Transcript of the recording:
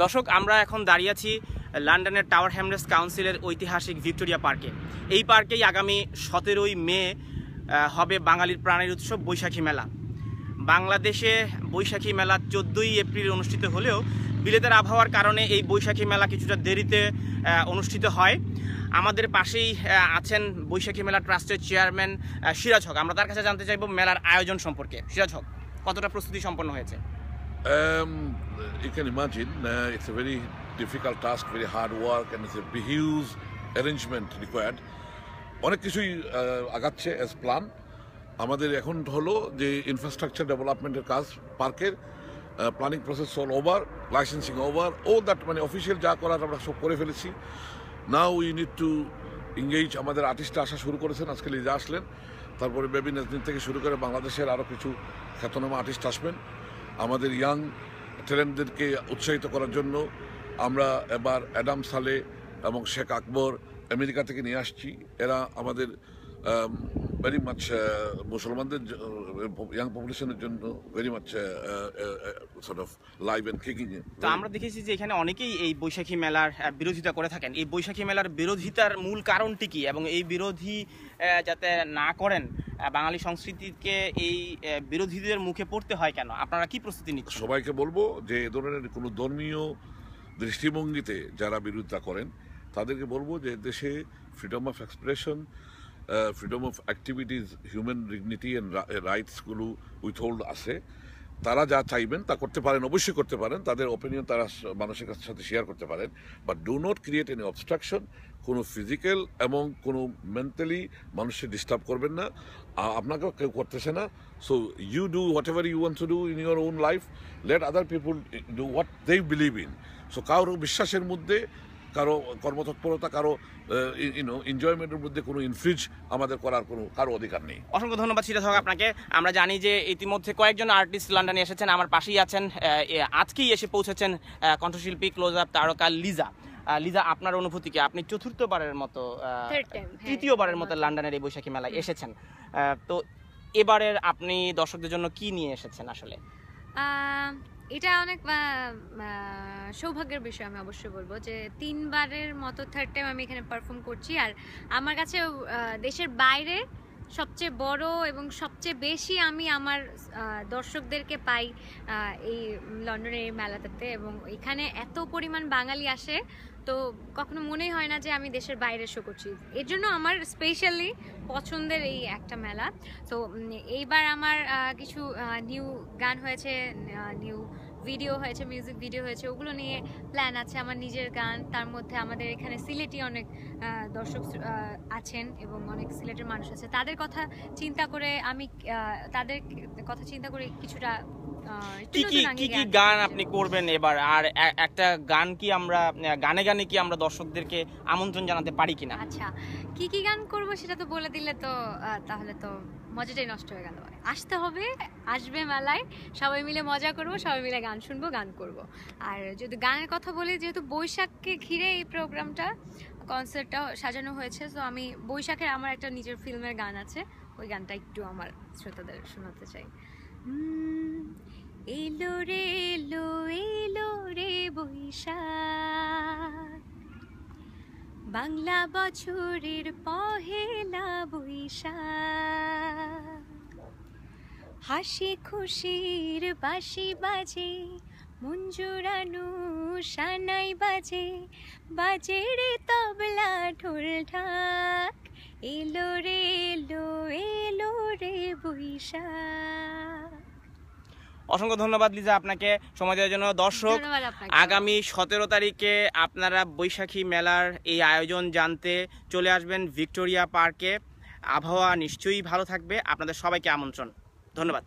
দর্শক, আমরা এখন দাঁড়িয়ে আছি লন্ডনের টাওয়ার হ্যামলেটস কাউন্সিলের ঐতিহাসিক ভিক্টোরিয়া পার্কে। এই পার্কেই আগামী 17ই মে হবে বাঙালির প্রাণের উৎসব বৈশাখী মেলা। বাংলাদেশে বৈশাখী মেলা 14ই এপ্রিল অনুষ্ঠিত হলেও বিলেতের আবহাওয়ার কারণে এই বৈশাখী মেলা কিছুটা দেরিতে অনুষ্ঠিত হয়। আমাদের পাশেই আছেন বৈশাখী মেলা ট্রাস্টের চেয়ারম্যান সিরাজ হক। আমরা তার কাছে জানতে চাইব মেলার আয়োজন সম্পর্কে। সিরাজ হক, কতটা প্রস্তুতি সম্পন্ন হয়েছে? You can imagine it's a very difficult task, very hard work, and it's a huge arrangement required. অনেক কিছুই আগাচ্ছে as plan. আমাদের এখন হলো যে ইনফ্রাস্ট্রাকচার ডেভেলপমেন্টের কাজ, পার্কের planning process all over, licensing over, ও দ্যাট মানে অফিসিয়াল যা করার আমরা সব করে ফেলেছি। Now we need to engage. আমাদের আর্টিস্টরা আসা শুরু করেছেন, আজকে লিজা আসলেন, তারপরে বেবি নাজনীন থেকে শুরু করে বাংলাদেশের আরও কিছু খ্যাতনামা আর্টিস্ট আসবেন। আমাদের ইয়াং ট্যালেন্টদেরকে উৎসাহিত করার জন্য আমরা এবার অ্যাডাম সালে এবং শেখ আকবর আমেরিকা থেকে নিয়ে আসছি। এরা আমাদের ভেরি মাচ মুসলমানদের ইয়াং পপুলেশনের জন্য very much sort of live and kicking. তো আমরা দেখেছি যে এখানে অনেকেই এই বৈশাখী মেলার বিরোধিতা করে থাকেন। এই বৈশাখী মেলার বিরোধিতার মূল কারণটি কি, এবং এই বিরোধী যাতে না করেন বাঙালি সংস্কৃতিকে এই বিরোধীদের মুখে পড়তে হয় কেন? আপনারা কি প্রস্তুতি নিচ্ছেন? সবাইকে বলবো যে এ ধরনের কোনো ধর্মীয় দৃষ্টিভঙ্গিতে যারা বিরোধিতা করেন তাদেরকে বলবো যে দেশে freedom of expression, freedom of activities, human dignity and রাইটসগুলো উইথহোল্ড আছে। তারা যা চাইবেন তা করতে পারেন, অবশ্যই করতে পারেন, তাদের ওপিনিয়ন তারা মানুষের সাথে শেয়ার করতে পারেন, but do not create any obstruction. কোনো ফিজিক্যাল এবং কোনো মেন্টালি মানুষকে ডিস্টার্ব করবেন না, আপনাকেও কেউ করতেছে না। So you do whatever you want to do in your own life, let other people do what they believe in. So কারো বিশ্বাসের মধ্যে, কারো কর্মতৎপরতা, কারো এনজয়মেন্টের মধ্যে কোনো ইনফ্রিজ আমাদের করার কারো অধিকার নেই। অসংখ্য ধন্যবাদ সিরাজ হক আপনাকে। আমরা জানি যে ইতিমধ্যে কয়েকজন আর্টিস্ট লন্ডনে এসেছেন, আমার পাশেই আছেন, আজকেই এসে পৌঁছেছেন কণ্ঠশিল্পী ক্লোজ আপ তারকা লিজা। লিজা, আপনার অনুভূতি কি? আপনি চতুর্থবারের মতো, তৃতীয়বারের মতো লন্ডনের এই বৈশাখী মেলায় এসেছেন। তো এবারের আপনি দর্শকদের জন্য কি নিয়ে এসেছেন আসলে? এটা অনেক সৌভাগ্যের বিষয়। আমি অবশ্যই বলবো যে 3বারের মতো থার্ড টাইম আমি এখানে পারফর্ম করছি। আর আমার কাছে দেশের বাইরে সবচেয়ে বড় এবং সবচেয়ে বেশি আমি আমার দর্শকদেরকে পাই এই লন্ডনের এই মেলাটাতে, এবং এখানে এত পরিমাণ বাঙালি আসে তো কখনো মনেই হয় না যে আমি দেশের বাইরে শো করছি। এর জন্য আমার স্পেশালি পছন্দের এই একটা মেলা। তো এইবার আমার কিছু নিউ গান হয়েছে, নিউ ভিডিও হয়েছে, মিউজিক ভিডিও হয়েছে, ওগুলো নিয়ে প্ল্যান আছে। আমার নিজের গান, তার মধ্যে আমাদের এখানে সিলেটি অনেক দর্শক আছেন এবং অনেক সিলেটের মানুষ আছে, তাদের কথা চিন্তা করে আমি কিছুটা কি গান আপনি করবেন এবার? আর একটা গান কি আমরা গানে কি আমরা দর্শকদেরকে আমন্ত্রণ জানাতে পারি কিনা? আচ্ছা, কি গান করব সেটা তো বলে দিলে তো তাহলে তো মজাটাই নষ্ট হয়ে গেল। আসতে হবে, আসবে মেলায়, সবাই মিলে মজা করব, সবাই মিলে গান শুনবো, গান করব। আর যদি গানের কথা বলি, যেহেতু বৈশাখকে ঘিরে এই প্রোগ্রামটা, কনসার্টটা সাজানো হয়েছে, তো আমি বৈশাখের আমার একটা নিজের ফিল্মের গান আছে, ওই গানটা একটু আমার শ্রোতাদের শোনাতে চাই। এলো রে এলো, এলো রে বৈশাখ, বাংলা বছরের পহেলা বৈশাখ, হাসি খুশির বাঁশি বাজে, মন জোড়ানো সানাই বাজে, বাজে রে তবলা ঢোল ঢাক, এলো রে এলো, এলো রে বৈশাখ। অসংখ্য ধন্যবাদ লিজা আপনাকে সময় দেওয়ার জন্য। দর্শক, আগামী 17 তারিখে আপনারা বৈশাখী মেলার এই আয়োজন জানতে চলে আসবেন ভিক্টোরিয়া পার্কে। আবহাওয়া নিশ্চয়ই ভালো থাকবে, আপনাদের সবাইকে আমন্ত্রণ। ধন্যবাদ।